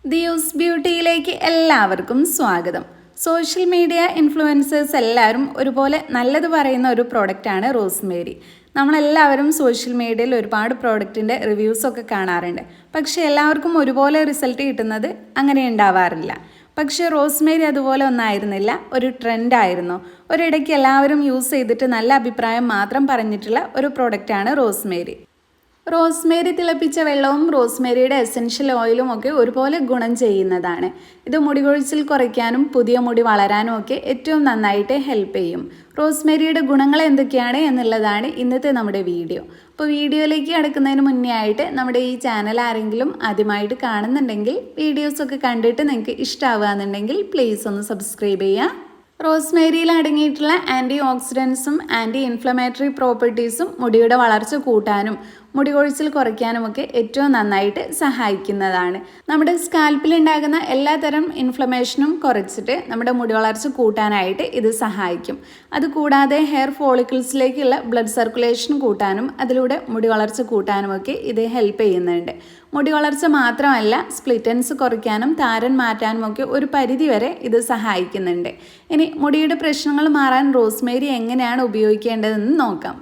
ദിയൂസ് ബ്യൂട്ടിയിലേക്ക് എല്ലാവർക്കും സ്വാഗതം. Social media influencers എല്ലാവരും ഒരുപോലെ നല്ലത് പറയുന്ന ഒരു പ്രോഡക്റ്റാണ് റോസ്മേരി. നമ്മളെല്ലാവരും സോഷ്യൽ മീഡിയയിൽ ഒരുപാട് പ്രോഡക്റ്റിൻ്റെ റിവ്യൂസൊക്കെ കാണാറുണ്ട്. പക്ഷേ എല്ലാവർക്കും ഒരുപോലെ റിസൾട്ട് കിട്ടുന്നത് അങ്ങനെ ഉണ്ടാവാറില്ല. പക്ഷേ റോസ്മേരി അതുപോലെ ഒന്നായിരുന്നില്ല, ഒരു ട്രെൻഡായിരുന്നു. ഒരിടയ്ക്ക് എല്ലാവരും യൂസ് ചെയ്തിട്ട് നല്ല അഭിപ്രായം മാത്രം പറഞ്ഞിട്ടുള്ള ഒരു പ്രോഡക്റ്റാണ് റോസ്മേരി. റോസ്മേരി തിളപ്പിച്ച വെള്ളവും റോസ്മേരിയുടെ എസൻഷ്യൽ ഓയിലും ഒക്കെ ഒരുപോലെ ഗുണം ചെയ്യുന്നതാണ്. ഇത് മുടി കൊഴിച്ചിൽ കുറയ്ക്കാനും പുതിയ മുടി വളരാനും ഒക്കെ ഏറ്റവും നന്നായിട്ട് ഹെൽപ്പ് ചെയ്യും. റോസ്മേരിയുടെ ഗുണങ്ങൾ എന്തൊക്കെയാണ് എന്നുള്ളതാണ് ഇന്നത്തെ നമ്മുടെ വീഡിയോ. അപ്പോൾ വീഡിയോയിലേക്ക് കടക്കുന്നതിന് മുന്നേ ആയിട്ട് നമ്മുടെ ഈ ചാനൽ ആരെങ്കിലും ആദ്യമായിട്ട് കാണുന്നുണ്ടെങ്കിൽ വീഡിയോസൊക്കെ കണ്ടിട്ട് നിങ്ങൾക്ക് ഇഷ്ടമാവുകയെന്നുണ്ടെങ്കിൽ പ്ലീസ് ഒന്ന് സബ്സ്ക്രൈബ് ചെയ്യുക. റോസ്മേരിയിൽ അടങ്ങിയിട്ടുള്ള ആൻറ്റി ഓക്സിഡൻസും ആൻറ്റി ഇൻഫ്ലമേറ്ററി പ്രോപ്പർട്ടീസും മുടിയുടെ വളർച്ച കൂട്ടാനും മുടി കൊഴിച്ചിൽ കുറയ്ക്കാനുമൊക്കെ ഏറ്റവും നന്നായിട്ട് സഹായിക്കുന്നതാണ്. നമ്മുടെ സ്കാൽപ്പിൽ ഉണ്ടാകുന്ന എല്ലാതരം ഇൻഫ്ലമേഷനും കുറച്ചിട്ട് നമ്മുടെ മുടി വളർച്ച കൂട്ടാനായിട്ട് ഇത് സഹായിക്കും. അതുകൂടാതെ ഹെയർ ഫോളിക്കിൾസിലേക്കുള്ള ബ്ലഡ് സർക്കുലേഷൻ കൂട്ടാനും അതിലൂടെ മുടി വളർച്ച കൂട്ടാനുമൊക്കെ ഇത് ഹെൽപ്പ് ചെയ്യുന്നുണ്ട്. മുടി വളർച്ച മാത്രമല്ല, സ്പ്ലിറ്റൻസ് കുറയ്ക്കാനും താരൻ മാറ്റാനുമൊക്കെ ഒരു പരിധിവരെ ഇത് സഹായിക്കുന്നുണ്ട്. ഇനി മുടിയുടെ പ്രശ്നങ്ങൾ മാറാൻ റോസ്മേരി എങ്ങനെയാണ് ഉപയോഗിക്കേണ്ടതെന്ന് നോക്കാം.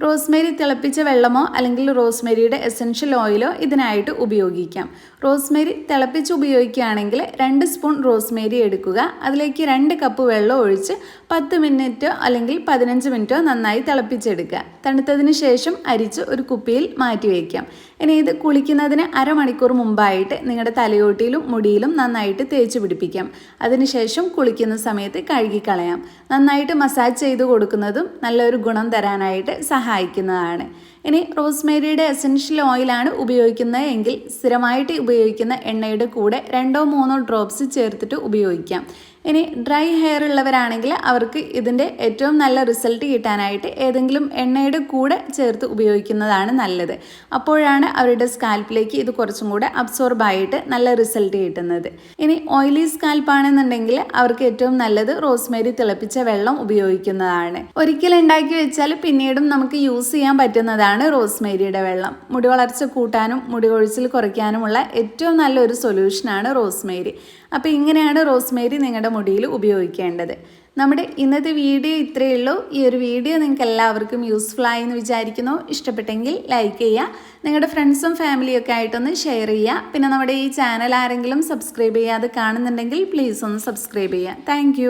റോസ്മേരി തിളപ്പിച്ച വെള്ളമോ അല്ലെങ്കിൽ റോസ്മേരിയുടെ എസൻഷ്യൽ ഓയിലോ ഇതിനായിട്ട് ഉപയോഗിക്കാം. റോസ്മേരി തിളപ്പിച്ച് ഉപയോഗിക്കുകയാണെങ്കിൽ 2 സ്പൂൺ റോസ്മേരി എടുക്കുക. അതിലേക്ക് 2 കപ്പ് വെള്ളം ഒഴിച്ച് 10 മിനിറ്റോ അല്ലെങ്കിൽ 15 മിനിറ്റോ നന്നായി തിളപ്പിച്ചെടുക്കുക. തണുത്തതിന് ശേഷം അരിച്ച് ഒരു കുപ്പിയിൽ മാറ്റി വയ്ക്കാം. ഇനി ഇത് കുളിക്കുന്നതിന് അരമണിക്കൂർ മുമ്പായിട്ട് നിങ്ങളുടെ തലയോട്ടിയിലും മുടിയിലും നന്നായിട്ട് തേച്ച് പിടിപ്പിക്കാം. അതിനുശേഷം കുളിക്കുന്ന സമയത്ത് കഴുകിക്കളയാം. നന്നായിട്ട് മസാജ് ചെയ്ത് കൊടുക്കുന്നതും നല്ലൊരു ഗുണം തരാനായിട്ട് സഹായിക്കുന്നതാണ്. ഇനി റോസ്മേരിയുടെ എസൻഷ്യൽ ഓയിലാണ് ഉപയോഗിക്കുന്നത് എങ്കിൽ സ്ഥിരമായിട്ട് ഉപയോഗിക്കുന്ന എണ്ണയുടെ കൂടെ 2-3 ഡ്രോപ്സ് ചേർത്തിട്ട് ഉപയോഗിക്കാം. ഇനി ഡ്രൈ ഹെയർ ഉള്ളവരാണെങ്കിൽ അവർക്ക് ഇതിൻ്റെ ഏറ്റവും നല്ല റിസൾട്ട് കിട്ടാനായിട്ട് ഏതെങ്കിലും എണ്ണയുടെ കൂടെ ചേർത്ത് ഉപയോഗിക്കുന്നതാണ് നല്ലത്. അപ്പോഴാണ് അവരുടെ സ്കാൽപ്പിലേക്ക് ഇത് കുറച്ചും കൂടെ അബ്സോർബായിട്ട് നല്ല റിസൾട്ട് കിട്ടുന്നത്. ഇനി ഓയിലി സ്കാൽപ്പാണെന്നുണ്ടെങ്കിൽ അവർക്ക് ഏറ്റവും നല്ലത് റോസ്മേരി തിളപ്പിച്ച വെള്ളം ഉപയോഗിക്കുന്നതാണ്. ഒരിക്കൽ ഉണ്ടാക്കി വെച്ചാൽ പിന്നീടും നമുക്ക് യൂസ് ചെയ്യാൻ പറ്റുന്നതാണ് റോസ്മേരിയുടെ വെള്ളം. മുടി വളർച്ച കൂട്ടാനും മുടി കൊഴിച്ചിൽ കുറയ്ക്കാനുമുള്ള ഏറ്റവും നല്ലൊരു സൊല്യൂഷനാണ് റോസ്മേരി. അപ്പോൾ ഇങ്ങനെയാണ് റോസ്മേരി നിങ്ങളുടെ മുടിയിൽ ഉപയോഗിക്കേണ്ടത്. നമ്മുടെ ഇന്നത്തെ വീഡിയോ ഇത്രയേ ഉള്ളൂ. ഈ ഒരു വീഡിയോ നിങ്ങൾക്ക് എല്ലാവർക്കും യൂസ്ഫുൾ ആയി എന്ന് വിചാരിക്കുന്നു. ഇഷ്ടപ്പെട്ടെങ്കിൽ ലൈക്ക് ചെയ്യുക, നിങ്ങളുടെ ഫ്രണ്ട്സും ഫാമിലിയൊക്കെ ആയിട്ടൊന്ന് ഷെയർ ചെയ്യുക. പിന്നെ നമ്മുടെ ഈ ചാനൽ ആരെങ്കിലും സബ്സ്ക്രൈബ് ചെയ്യാതെ കാണുന്നുണ്ടെങ്കിൽ പ്ലീസ് ഒന്ന് സബ്സ്ക്രൈബ് ചെയ്യുക. താങ്ക്